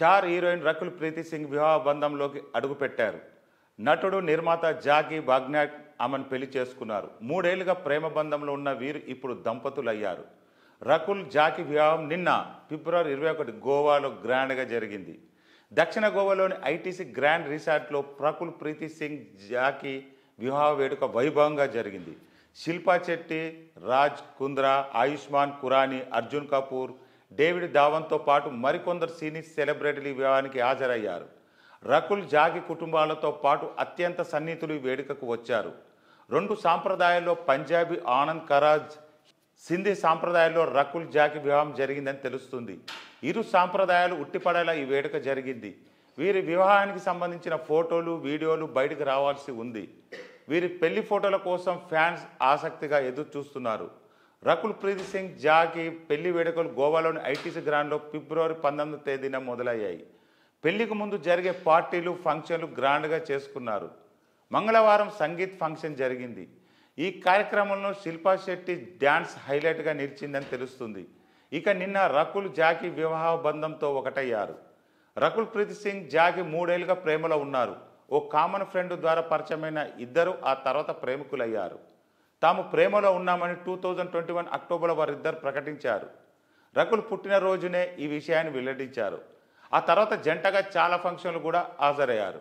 Star heroine Rakul ప్రీతి సింగ్ వివాహ బంధంలోకి అడుగుపెట్టారు. నటుడు నిర్మాత జాకీ బాగ్నాట్ ఆమెను పెళ్లి చేసుకున్నారు. 3 ఏళ్లుగా ప్రేమ బంధంలో ఉన్న వీరు ఇప్పుడు దంపతులయ్యారు. రకుల్ జాకీ వివాహం నిన్న ఫిబ్రవరి 21 గోవాలో గ్రాండ్గా జరిగింది. దక్షిణ గోవాలోని ఐటీసీ గ్రాండ్ రిసార్ట్లో రకుల్ ప్రీతి సింగ్ జాకీ వివాహ వేడుక వైభవంగా జరిగింది. శిల్పా శెట్టి, రాజ్ కుంద్రా, ఆయుష్మాన్ ఖురానీ, అర్జున్ కపూర్, డేవిడ్ ధావన్తో పాటు మరికొందరు సినీ సెలబ్రిటీలు ఈ వివాహానికి హాజరయ్యారు. రకుల్ జాకీ కుటుంబాలతో పాటు అత్యంత సన్నిహితులు ఈ వేడుకకు వచ్చారు. 2 సాంప్రదాయాల్లో పంజాబీ ఆనంద్ కరాజ్, సింధీ సాంప్రదాయాల్లో రకుల్ జాకీ వివాహం జరిగిందని తెలుస్తుంది. ఇరు సాంప్రదాయాలు ఉట్టిపడేలా ఈ వేడుక జరిగింది. వీరి వివాహానికి సంబంధించిన ఫోటోలు, వీడియోలు బయటకు రావాల్సి ఉంది. వీరి పెళ్లి ఫోటోల కోసం ఫ్యాన్స్ ఆసక్తిగా ఎదురు చూస్తున్నారు. రకుల్ ప్రీతి సింగ్ జాకీ పెళ్లి వేడుకలు గోవాలోని ఐటీసీ గ్రాండ్లో ఫిబ్రవరి 19వ తేదీన మొదలయ్యాయి. పెళ్లికి ముందు జరిగే పార్టీలు, ఫంక్షన్లు గ్రాండ్గా చేసుకున్నారు. మంగళవారం సంగీత్ ఫంక్షన్ జరిగింది. ఈ కార్యక్రమంలో శిల్పా శెట్టి డ్యాన్స్ హైలైట్గా నిలిచిందని తెలుస్తుంది. ఇక నిన్న రకుల్ జాకీ వివాహ బంధంతో ఒకటయ్యారు. రకుల్ ప్రీతి సింగ్ జాకీ 3 ఏళ్లుగా ప్రేమలో ఉన్నారు. ఓ కామన్ ఫ్రెండ్ ద్వారా పరిచయమైన ఇద్దరు ఆ తర్వాత ప్రేమికులయ్యారు. తాము ప్రేమలో ఉన్నామని 2021 అక్టోబర్లో వారిద్దరు ప్రకటించారు. రకుల్ పుట్టినరోజునే ఈ విషయాన్ని వెల్లడించారు. ఆ తర్వాత జంటగా చాలా ఫంక్షన్లు కూడా హాజరయ్యారు.